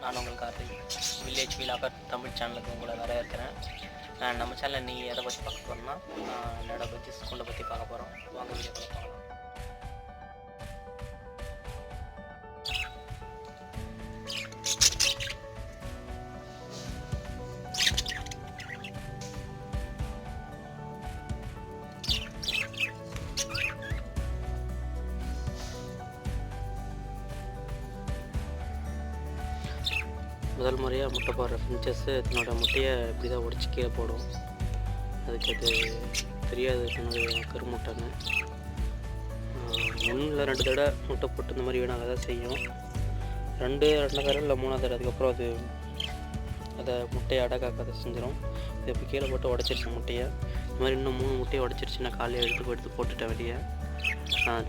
நான் உங்கள் Karthik. Village vlogger Tamil சேனலுக்கு உங்களை வரவேற்கிறேன். நம்ம சேனலில் நீ எதை பற்றி பார்க்க போகிறோம்னா, என்னோட பற்றி ஸ்கூலை பற்றி பார்க்க போகிறோம். வாங்க வீடியோக்குள்ள பார்க்கலாம். முதல் முறையாக முட்டை போடுற ஃபின்ச்சஸ்ஸு தன்னோட முட்டையை இப்படி தான் உடச்சி கீழே போடும். அதுக்கு அது தெரியாது என்னுடைய கருமுட்டைன்னு. ஒன்றில் 2 தடவை முட்டை போட்டு இந்த மாதிரி வீணாக தான் செய்யும். 2 தடவை இல்லை 3ஆவது தடவை. அதுக்கப்புறம் அது அதை முட்டையை அடக்காக்க செஞ்சிடும். இது இப்போ கீழே போட்டு உடச்சிருச்சு முட்டையை. இந்த மாதிரி இன்னும் 3 முட்டையை உடச்சிருச்சு. நான் காலையில் எடுத்து போட்டுட்டேன் வெளியே.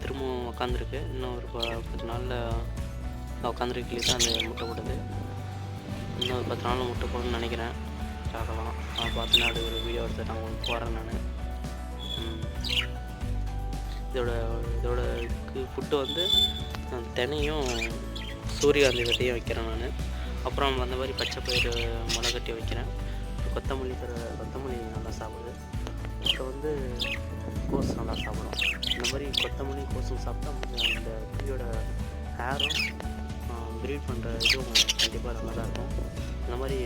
திரும்பவும் உட்காந்துருக்கு. இன்னும் ஒரு 10 நாளில் உட்காந்துருக்கு தான் அந்த முட்டை போடுது. இன்னும் ஒரு 10 நாள் முட்டை போடணும்னு நினைக்கிறேன். பார்க்கலாம். பார்த்து நான் ஒரு வீடியோ எடுத்து நான் ஒன்று போடுறேன். நான் இதோட ஃபுட்டு வந்து தினையும் சூரியகாந்தி விதையும் வைக்கிறேன் நான். அப்புறம் அந்த மாதிரி பச்சை பயிறு முளைக்கட்டி வைக்கிறேன். கொத்தமல்லி நல்லா சாப்பிடுது. அப்புறம் வந்து கோஸ் நல்லா சாப்பிடும். இந்த மாதிரி கொத்தமல்லி கோஸும் சாப்பிட்டா அந்த கிளியோட ஹேரும் ப்ரீட் பண்ணுற இதுவும் கண்டிப்பாக நல்லா தான் இருக்கும். இந்த மாதிரி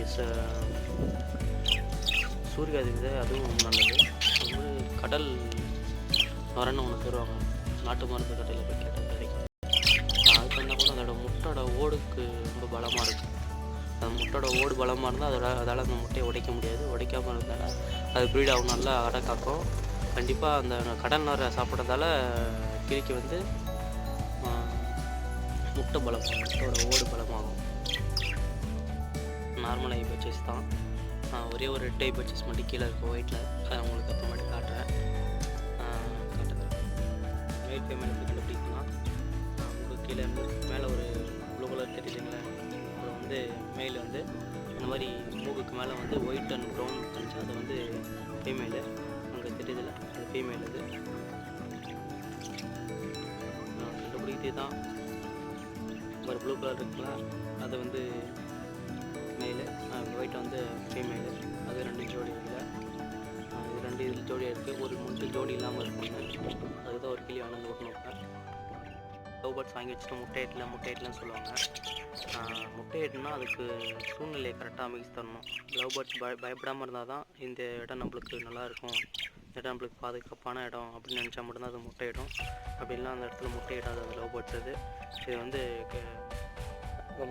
சூரியகாந்தி விதை அதுவும் ரொம்ப நல்லது. அது மாதிரி கடல் நுரன்னு ஒன்று தருவாங்க. நாட்டு மருந்து கடையில் போய் கேட்டால் கிடைக்கும். அது பண்ணால் கூட அதோட முட்டோட ஓடுக்கு ரொம்ப பலமாக இருக்கும். அந்த முட்டோட ஓடு பலமாக இருந்தால் அதால் அந்த முட்டையை உடைக்க முடியாது. உடைக்காமல் இருந்தால் அது ப்ரீட் ஆகும், நல்லா அடை காக்கும். கண்டிப்பாக அந்த கடல் நுரை சாப்பிட்றதால கிளிக்கு வந்து முட்டை பலமாகும், முட்டையோட ஓடு பலமாகும். நார்மல் ஐ பர்ச்சேஸ் தான். ஒரே ஒரு ரெட் ஐ பர்ச்சேஸ் மட்டும் கீழே இருக்கும் ஒயிட்டில். அதை உங்களுக்கு அப்புறமேட்டு காட்டுறேன். ஒயிட் பேமெண்ட் எப்படி எப்படின்னா, உங்களுக்கு கீழே மேலே ஒரு ப்ளூ கலர் தெரியுதுங்களா, அப்புறம் வந்து மேலே வந்து இந்த மாதிரி மூக்குக்கு மேலே வந்து ஒயிட் அண்ட் ப்ரௌன் இருந்துச்சு. அது வந்து ஃபீமேலு. உங்களுக்கு தெரியுதில்ல, அது ஃபீமேல். இது கண்டுபிடித்தே தான். ஒரு ப்ளூ கலர் இருக்குல்ல, அது வந்து மேலு, ஒயிட்டை வந்து ஃபீமேலு. அது 2 ஜோடி இல்லை, இது 2 இதில் ஜோடியாக இருக்குது. ஒரு 3 ஜோடி இல்லாமல் இருக்குங்க. அதுதான் ஒரு கிளி வந்து ஓட்டணும். லவ் பேர்ட்ஸ் வாங்கி வச்சுட்டு முட்டையிடலன்னு சொல்லுவாங்க. முட்டையிட்டுனா அதுக்கு சூழ்நிலையை கரெக்டாக அமைச்சு தரணும். லவ் பேர்ட்ஸ் பயப்படாமல் இருந்தால் தான் இந்த இடம் நம்மளுக்கு நல்லாயிருக்கும், இந்த இடம் நம்மளுக்கு பாதுகாப்பான இடம் அப்படின்னு நினச்சா மட்டும்தான் அது முட்டையிடும். அப்படின்லாம் அந்த இடத்துல முட்டையிடாது அந்த லவ் பேர்ட்ஸ். இது வந்து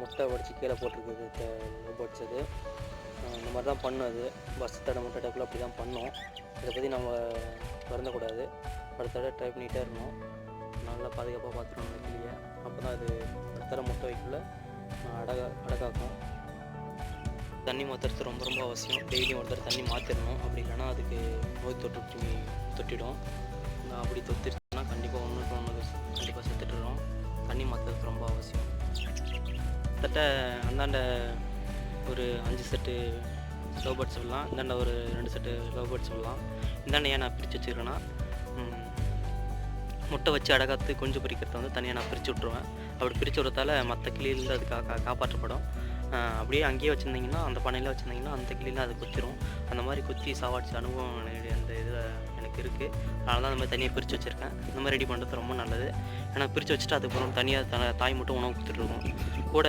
முட்டை உடச்சி கீழே போட்டிருக்குது லவ் பேர்ட்ஸ். இது இந்த மாதிரி தான் பண்ணும். அது பஸ் தடை முட்டை டைப்பில் அப்படி தான் பண்ணும். இதை பற்றி நம்ம வருந்தக்கூடாது. அடுத்த தடவை ட்ரை பண்ணிகிட்டே இருக்கணும். நல்லா பாதுகாப்பாக பார்த்துக்கணும் அந்த கிளியை. அப்போ தான் அது அடுத்த தடவை முட்டை வைக்கல அடக்காக்கும். தண்ணி மாற்றுறது ரொம்ப ரொம்ப அவசியம். டெய்லியும் ஒருத்தர் தண்ணி மாற்றிடணும். அப்படி இல்லைன்னா அதுக்கு நோய் தொட்டிடும். அப்படி தொத்திருச்சுன்னா கண்டிப்பாக ஒன்று கண்டிப்பாக செத்துட்டுரும். தண்ணி மாற்றுறது ரொம்ப அவசியம். கிட்டத்தட்ட அந்தாண்ட ஒரு 5 செட்டு லவ் பேர்ட்ஸ் சொல்லலாம், இந்தாண்ட ஒரு 2 செட்டு லவ் பேர்ட்ஸ் சொல்லலாம். இந்தாண்ட ஏன் நான் பிரித்து வச்சுருக்கேன்னா, முட்டை வச்சு அடகாத்து குஞ்சு பொரிக்கிறத வந்து தனியாக நான் பிரித்து விட்ருவேன். அப்படி பிரித்து விட்றதால மற்ற கிளியிலேருந்து அது காப்பாற்றப்படும். அப்படியே அங்கேயே வச்சுருந்தீங்கன்னா, அந்த பண்ணையில் வச்சுருந்தீங்கன்னா அந்த கிளியில் அது குத்திரும். அந்த மாதிரி குத்தி சாவாடிச்ச அனுபவம் அந்த இதில் எனக்கு இருக்குது. அதனால தான் அந்த மாதிரி தனியாக பிரித்து வச்சுருக்கேன். இந்த மாதிரி ரெடி பண்ணுறது ரொம்ப நல்லது. ஏன்னா பிரித்து வச்சுட்டு அதுக்கப்புறம் தனியாக தாய் மட்டும் உணவு கொடுத்துட்ருக்கோம். கூட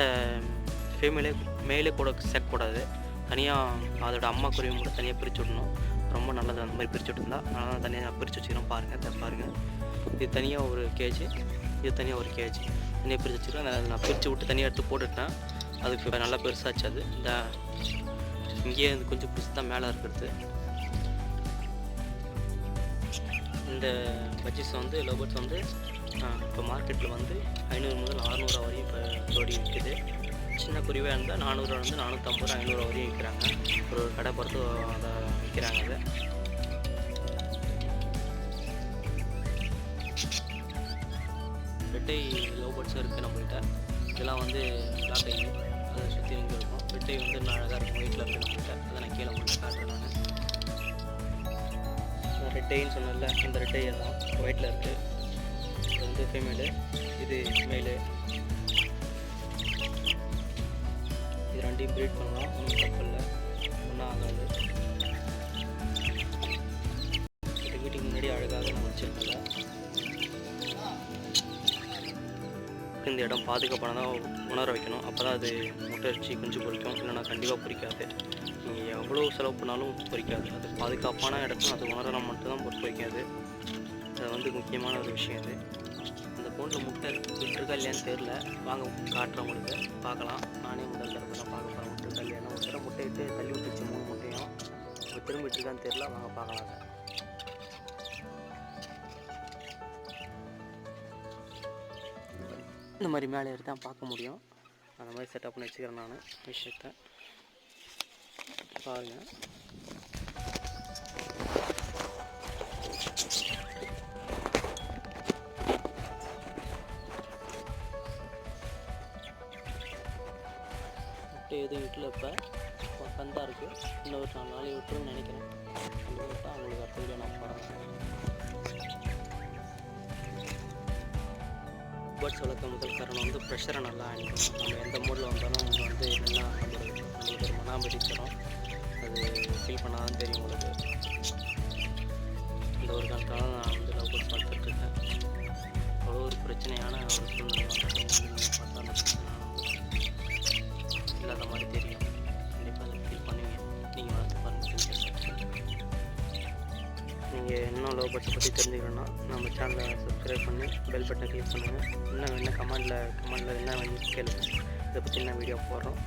மேலே கூட சேர்க்கக்கூடாது. தனியாக அதோட அம்மா குருவியும் கூட தனியாக பிரித்து விடணும். ரொம்ப நல்லது அந்த மாதிரி பிரித்து விட்டுருந்தா. அதனால தான் தனியாக நான் பிரித்து வச்சுக்கிறேன். பாருங்கள், இது தனியாக ஒரு கேஜி, இது தனியாக ஒரு கேஜி தனியாக பிரித்து வச்சுக்கிறேன். நான் பிரித்து விட்டு தனியாக எடுத்து போட்டுட்டேன். அதுக்கு நல்லா பெருசாச்சு. அது இந்த இங்கேயே வந்து கொஞ்சம் பிடிச்சி தான் மேலே இருக்கிறது. இந்த பஜ்ஜீஸ் வந்து லவ் பேர்ட்ஸ் வந்து இப்போ மார்க்கெட்டில் வந்து 500 முதல் 600 வரையும் இப்போ ஜோடி விற்கிது. சின்ன குருவியாக இருந்தால் 400 450 500 வரையும் விற்கிறாங்க. ஒரு கடை பொறுத்து அதை விற்கிறாங்க. அதை ரெட்டை லவ் பேர்ட்ஸும் இருக்குது நம்மகிட்ட. இதெல்லாம் வந்து பிளாக் ஐ, அதை சுற்றி இங்கே இருக்கும். ரெட்டை வந்து நான் அழகாக இருக்கும், ஒயிட்டில் இருக்குது நம்மகிட்ட. அதை நான் கீழே மட்டும் காட்டுறேன். நான் ரெட்டைன்னு சொன்னேன்ல, இந்த ரெட்டையை தான் ஒயிட்டில் இருக்குது. இது வந்து ஃபீமேலு, இது மேலு. ரெண்டையும் ப்ரீட் பண்ணலாம், ஒன்றும் தப்பு இல்லை, ஒன்றும் ஆகாது. வீட்டுக்கு முன்னாடி அழகாக நம்ம வச்சுருக்கல. இந்த இடம் பாதுகாப்பான தான் உணர வைக்கணும். அப்போ தான் அது முட்டை வச்சு குஞ்சு பொரிக்கும், இல்லைனா கண்டிப்பாக பொரிக்காது. நீங்கள் எவ்வளோ செலவு பண்ணாலும் பொரிக்காது. அது பாதுகாப்பான இடத்துல அது உணரலாம் மட்டும்தான் பொரிக்காது. அது வந்து முக்கியமான ஒரு விஷயம். இது அந்த கூண்டில் முட்டை விட்டுருக்கா இல்லையான்னு தெரில, வாங்க காட்டுறவங்களுக்கு பார்க்கலாம். நானே முதல் தடவை தான் பார்க்க போகிறேன் விட்டுருக்கா இல்லையான்னு. ஒரு தடவை முட்டையிட்டு தள்ளி விட்டுருச்சு 3 முட்டையும். இப்போ திரும்ப விட்டுருக்கான்னு தெரில, வாங்க பார்க்கலாம். இந்த மாதிரி மேலே ஏறி தான் பார்க்க முடியும். அந்த மாதிரி செட்டப் பண்ணி வச்சுக்கிறேன் நான் விஷயத்தை பாருங்கள். முட்டை எதுவும் வீட்டில் இப்போ கந்தாக இருக்குது. இன்னும் ஒரு 4 நாளைக்கு விட்டுருன்னு நினைக்கிறேன். விட்டால் அவங்களுக்கு அடுத்த வீடியோ நான் போகிறேன். பேர்ட்ஸ் வளர்க்க முதல் காரணம் வந்து ப்ரெஷரை நல்லா அணிக்கணும். நம்ம எந்த மூடில் வந்தாலும் அவங்க வந்து என்னென்னா நம்மளுக்கு ஒரு மனாமதி தரும். அது ஃபீல் பண்ணால் தான் தெரியும் உங்களுக்கு. இந்த ஒரு காலத்தால் நான் வந்து லவ் பேர்ட்ஸ் வளர்த்துட்ருக்கேன். அவ்வளோ ஒரு பிரச்சனையான ஒரு சூழ்நிலை பார்த்தா அந்த பிரச்சனை இல்லாத மாதிரி தெரியும். கண்டிப்பாக அதை ஃபீல் பண்ணுவீங்க. நீங்கள் வளர்த்து பாருங்கள். நீங்கள் இன்னும் லவ் பேர்ட்ஸை பற்றி தெரிஞ்சுக்கணுன்னா நம்ம சேனலை சப்ஸ்கிரைப் பண்ணி பெல் பட்டனை கிளிக் பண்ணுங்கள். என்ன கமெண்டில் என்ன கேளுங்க. இதை பற்றி என்ன வீடியோ போடுறோம்.